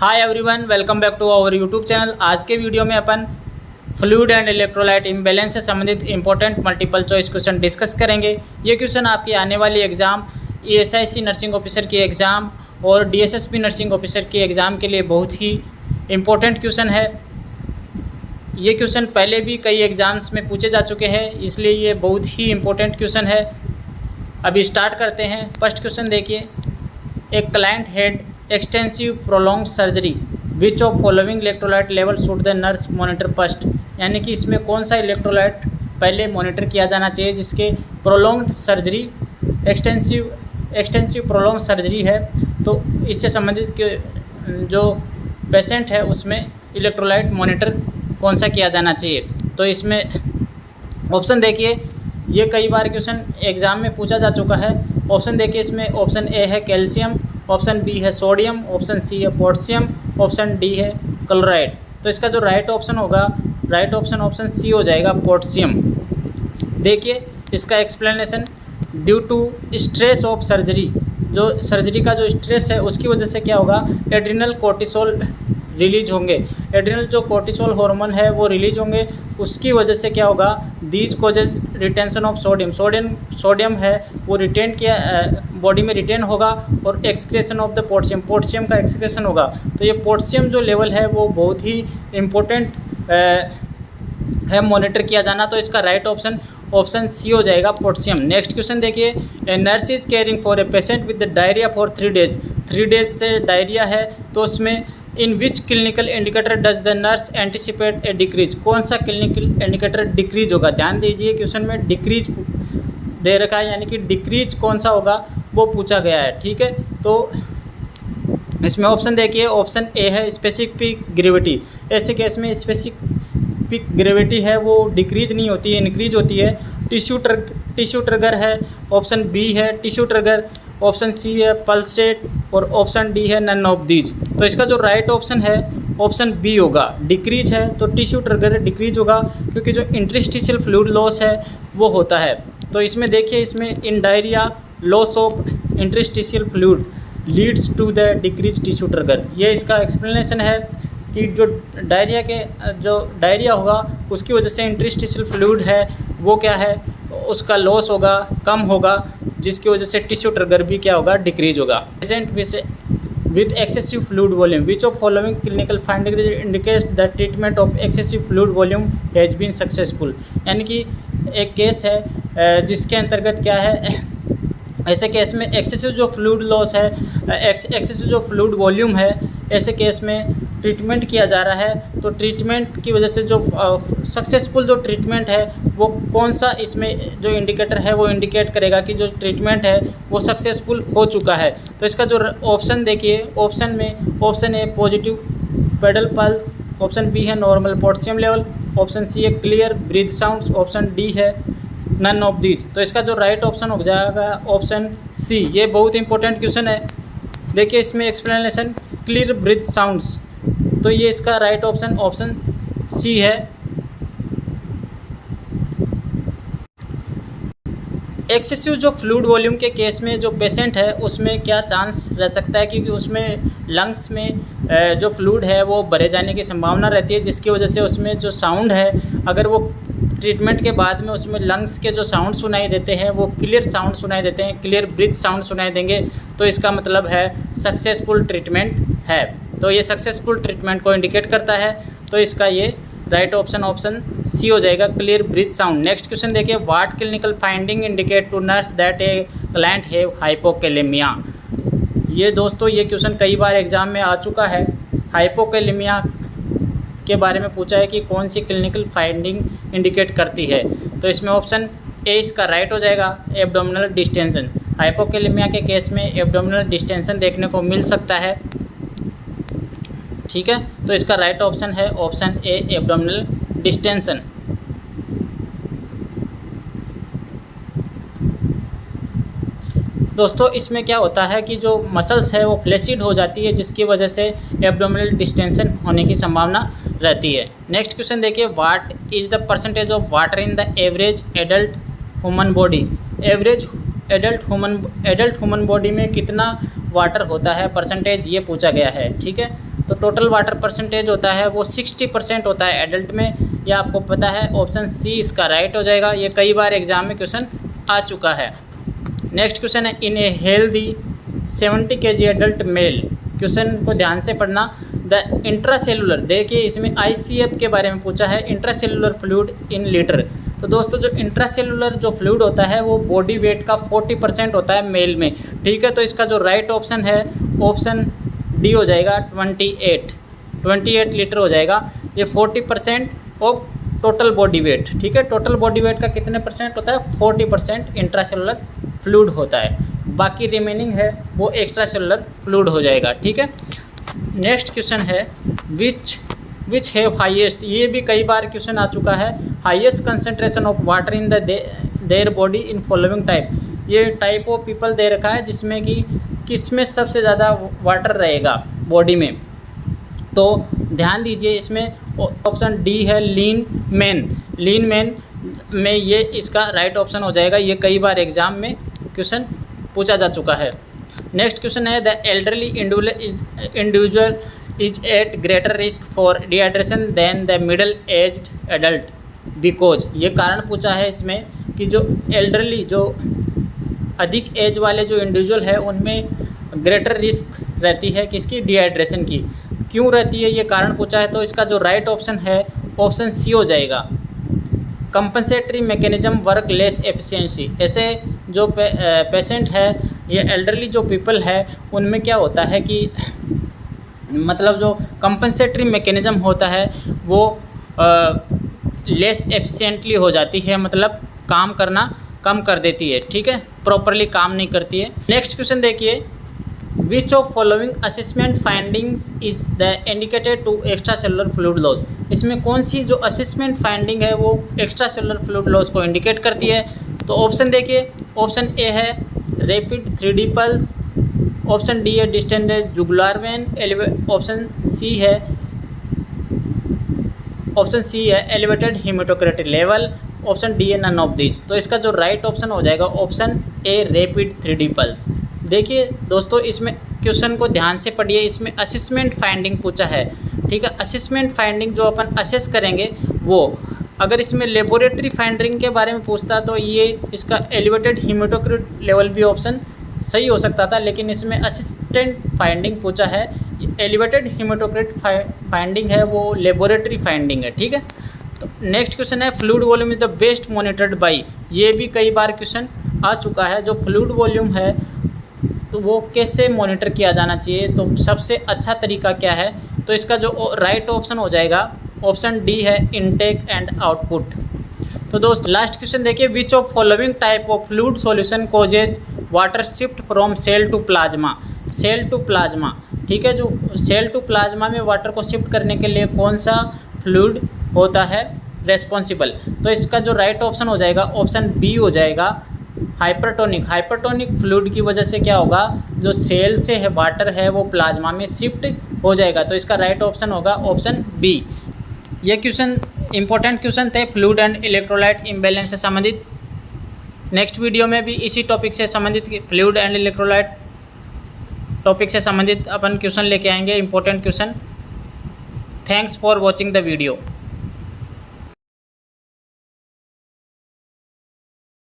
Hi everyone, welcome back to our YouTube channel. आज के video में अपन फ्लूइड एंड इलेक्ट्रोलाइट इम्बैलेंस से संबंधित important multiple choice question discuss करेंगे। ये क्वेश्चन आपकी आने वाली एग्ज़ाम ESIC नर्सिंग ऑफिसर की एग्ज़ाम और DSSP नर्सिंग ऑफिसर की एग्ज़ाम के लिए बहुत ही इम्पोर्टेंट क्वेश्चन है। ये क्वेश्चन पहले भी कई एग्ज़ाम्स में पूछे जा चुके हैं, इसलिए ये बहुत ही इम्पोर्टेंट क्वेश्चन है। अभी स्टार्ट करते हैं। फर्स्ट क्वेश्चन देखिए, एक client head extensive prolong surgery which of following electrolyte level should the nurse monitor first, यानी कि इसमें कौन सा इलेक्ट्रोलाइट पहले मॉनिटर किया जाना चाहिए जिसके prolong surgery extensive prolong surgery है, तो इससे संबंधित जो पेशेंट है उसमें इलेक्ट्रोलाइट मॉनिटर कौन सा किया जाना चाहिए। तो इसमें ऑप्शन देखिए, ये कई बार क्वेश्चन एग्ज़ाम में पूछा जा चुका है। ऑप्शन देखिए, इसमें ऑप्शन ए है कैल्शियम, ऑप्शन बी है सोडियम, ऑप्शन सी है पोटेशियम, ऑप्शन डी है क्लोराइड। तो इसका जो राइट ऑप्शन होगा, राइट ऑप्शन सी हो जाएगा, पोटेशियम। देखिए इसका explanation, due to stress of surgery, जो सर्जरी का जो स्ट्रेस है उसकी वजह से क्या होगा, एड्रिनल कोर्टिसोल रिलीज होंगे। एड्रिनल जो कोर्टिसोल हार्मोन है वो रिलीज होंगे, उसकी वजह से क्या होगा, these causes retention of sodium है वो रिटेन किया बॉडी में रिटेन होगा, और एक्सक्रेशन ऑफ द पोटेशियम का एक्सक्रेशन होगा। तो ये पोटेशियम जो लेवल है वो बहुत ही इम्पोर्टेंट है मॉनिटर किया जाना। तो इसका राइट ऑप्शन सी हो जाएगा, पोटेशियम। नेक्स्ट क्वेश्चन देखिए, a nurse is caring for a patient with diarrhoea for 3 days. 3 days से डायरिया है, तो उसमें in which clinical indicator does the nurse anticipate a decrease, कौन सा क्लिनिकल इंडिकेटर डिक्रीज होगा। ध्यान दीजिए क्वेश्चन में डिक्रीज दे रखा है, यानी कि डिक्रीज कौन सा होगा वो पूछा गया है। ठीक है, तो इसमें ऑप्शन देखिए, ऑप्शन ए है स्पेसिफिक ग्रेविटी। ऐसे केस में स्पेसिफिक ग्रेविटी है वो डिक्रीज नहीं होती है, इंक्रीज होती है। टिश्यू ट्रिगर है, ऑप्शन बी है टिश्यू ट्रिगर, ऑप्शन सी है पल्स रेट, और ऑप्शन डी है नन ऑफ दीज। तो इसका जो राइट ऑप्शन है ऑप्शन बी होगा, डिक्रीज है तो टिश्यू ट्रिगर डिक्रीज होगा, क्योंकि जो इंटरस्टिशियल फ्लूइड लॉस है वो होता है। तो इसमें देखिए, इसमें in diarrhoea loss of interstitial fluid leads to the decrease tissue turgor. ये इसका एक्सप्लेनेशन है कि जो डायरिया होगा उसकी वजह से इंटरस्टिशियल फ्लूइड है वो क्या है, उसका लॉस होगा, कम होगा, जिसकी वजह से टिश्यू ट्रिगर भी क्या होगा, डिक्रीज होगा। Patient with excessive fluid volume which of following clinical finding indicates the treatment of excessive fluid volume has been successful, यानी कि एक केस है जिसके अंतर्गत क्या है, ऐसे केस में एक्सेसिव जो फ्लूइड लॉस है, एक्सेसिव जो फ्लूइड वॉल्यूम है, ऐसे केस में ट्रीटमेंट किया जा रहा है। तो ट्रीटमेंट की वजह से जो सक्सेसफुल जो ट्रीटमेंट है वो कौन सा, इसमें जो इंडिकेटर है वो इंडिकेट करेगा कि जो ट्रीटमेंट है वो सक्सेसफुल हो चुका है। तो इसका जो ऑप्शन देखिए, ऑप्शन में option A positive pedal pulse, option B है normal potassium level, option C है clear breath sounds, option D है नन ऑफ दीज। तो इसका जो राइट ऑप्शन हो जाएगा ऑप्शन सी। ये बहुत इंपॉर्टेंट क्वेश्चन है। देखिए इसमें एक्सप्लेनेशन, क्लियर ब्रीथ साउंड्स, तो ये इसका राइट ऑप्शन सी है। एक्सेसिव जो फ्लूइड वॉल्यूम के केस में जो पेशेंट है उसमें क्या चांस रह सकता है, क्योंकि उसमें लंग्स में जो फ्लूइड है वो भरे जाने की संभावना रहती है, जिसकी वजह से उसमें जो साउंड है, अगर वो ट्रीटमेंट के बाद में उसमें लंग्स के जो साउंड सुनाई देते हैं वो क्लियर साउंड सुनाई देते हैं, क्लियर ब्रीथ साउंड सुनाई देंगे, तो इसका मतलब है सक्सेसफुल ट्रीटमेंट है। तो ये सक्सेसफुल ट्रीटमेंट को इंडिकेट करता है, तो इसका ये राइट ऑप्शन सी हो जाएगा, clear breath sound. Next question देखिए, what clinical finding indicate to nurse that a client have hypokalaemia. ये दोस्तों ये क्वेश्चन कई बार एग्जाम में आ चुका है। हाइपोकैलेमिया के बारे में पूछा है कि कौन सी क्लिनिकल फाइंडिंग इंडिकेट करती है। तो इसमें ऑप्शन ए इसका राइट हो जाएगा, एब्डोमिनल डिस्टेंशन। हाइपोकैलेमिया के केस में एब्डोमिनल डिस्टेंशन देखने को मिल सकता है। ठीक है, तो इसका राइट ऑप्शन है ऑप्शन ए, एब्डोमिनल डिस्टेंशन। दोस्तों इसमें क्या होता है कि जो मसल्स है वो फ्लैसिड हो जाती है, जिसकी वजह से एब्डोमिनल डिस्टेंशन होने की संभावना रहती है। नेक्स्ट क्वेश्चन देखिए, what is the percentage of water in the average adult human body. Average adult human body में कितना वाटर होता है, परसेंटेज ये पूछा गया है। ठीक है, तो टोटल वाटर परसेंटेज होता है वो 60% होता है एडल्ट में, यह आपको पता है। ऑप्शन सी इसका राइट हो जाएगा। ये कई बार एग्जाम में क्वेश्चन आ चुका है। नेक्स्ट क्वेश्चन है, in a healthy 70 kg adult male, question को ध्यान से पढ़ना। द इंट्रासेलुलर, देखिए इसमें ICF के बारे में पूछा है, इंट्रासेलुलर फ्लूइड इन लीटर। तो दोस्तों जो इंट्रासेलुलर जो फ्लूइड होता है वो बॉडी वेट का 40% होता है मेल में, ठीक है। तो इसका जो राइट ऑप्शन है ऑप्शन डी हो जाएगा, 28 लीटर हो जाएगा। ये 40% ऑफ टोटल बॉडी वेट, ठीक है। टोटल बॉडी वेट का कितने परसेंट होता है? 40% इंट्रासेलुलर फ्लूइड होता है, बाकी रिमेनिंग है वो एक्स्ट्रा सेलुलर फ्लूइड हो जाएगा, ठीक है। नेक्स्ट क्वेश्चन है, विच हैव हाईएस्ट, ये भी कई बार क्वेश्चन आ चुका है, highest concentration of water in their body in following type. ये टाइप ऑफ पीपल दे रखा है जिसमें कि किसमें सबसे ज़्यादा वाटर रहेगा बॉडी में। तो ध्यान दीजिए, इसमें ऑप्शन डी है लीन मैन में ये इसका राइट ऑप्शन हो जाएगा। ये कई बार एग्जाम में क्वेश्चन पूछा जा चुका है। नेक्स्ट क्वेश्चन है, the elderly individual is at greater risk for dehydration than the middle aged adult because. ये कारण पूछा है इसमें कि जो एल्डरली, जो अधिक एज वाले जो इंडिविजुअल है उनमें ग्रेटर रिस्क रहती है किसकी? डिहाइड्रेशन की। क्यों रहती है ये कारण पूछा है, तो इसका जो राइट ऑप्शन है ऑप्शन सी हो जाएगा, compensatory mechanism work less efficiency. ऐसे जो पेशेंट है, ये एल्डरली जो पीपल है उनमें क्या होता है कि मतलब जो कंपनसेटरी मैकेनिज्म होता है वो लेस एफिशिएंटली हो जाती है, मतलब काम करना कम कर देती है, ठीक है, प्रॉपरली काम नहीं करती है। नेक्स्ट क्वेश्चन देखिए, which of following assessment findings is the indicated to extra cellular fluid loss. इसमें कौन सी जो असेसमेंट फाइंडिंग है वो एक्स्ट्रा सेलुलर फ्लूइड लॉस को इंडिकेट करती है? तो ऑप्शन देखिए, ऑप्शन ए है rapid 3D pulse, option D है distended jugular vein, option C है elevated hematocrit level, option D है नन ऑफ दीज। तो इसका जो राइट ऑप्शन हो जाएगा option a rapid 3D pulse. देखिए दोस्तों, इसमें क्वेश्चन को ध्यान से पढ़िए, इसमें असेसमेंट फाइंडिंग पूछा है, ठीक है। असेसमेंट फाइंडिंग जो अपन असेस करेंगे वो, अगर इसमें लेबोरेटरी फाइंडिंग के बारे में पूछता तो ये इसका एलिवेटेड हेमाटोक्रिट लेवल भी ऑप्शन सही हो सकता था, लेकिन इसमें असिस्टेंट फाइंडिंग पूछा है। एलिवेटेड हेमाटोक्रिट फाइंडिंग है वो लेबोरेटरी फाइंडिंग है, ठीक है। तो नेक्स्ट क्वेश्चन है, fluid volume is the best monitored by. ये भी कई बार क्वेश्चन आ चुका है, जो फ्लूइड वॉल्यूम है तो वो कैसे मॉनिटर किया जाना चाहिए, तो सबसे अच्छा तरीका क्या है? तो इसका जो राइट ऑप्शन हो जाएगा ऑप्शन डी है इनटेक एंड आउटपुट। तो दोस्त लास्ट क्वेश्चन देखिए, which of following type of fluid solution causes water shift from cell to plasma. Cell to plasma, ठीक है, जो सेल टू प्लाज्मा में वाटर को शिफ्ट करने के लिए कौन सा फ्लूइड होता है रेस्पॉन्सिबल? तो इसका जो राइट ऑप्शन हो जाएगा ऑप्शन बी हो जाएगा हाइपरटोनिक फ्लूइड की वजह से क्या होगा, जो सेल से है वाटर है वो प्लाज्मा में शिफ्ट हो जाएगा। तो इसका राइट ऑप्शन होगा ऑप्शन बी। ये क्वेश्चन इंपॉर्टेंट क्वेश्चन थे फ्लूइड एंड इलेक्ट्रोलाइट इम्बैलेंस से संबंधित। नेक्स्ट वीडियो में भी इसी टॉपिक से संबंधित फ्लूइड एंड इलेक्ट्रोलाइट टॉपिक से संबंधित अपन क्वेश्चन लेके आएंगे, important question. Thanks for watching the video.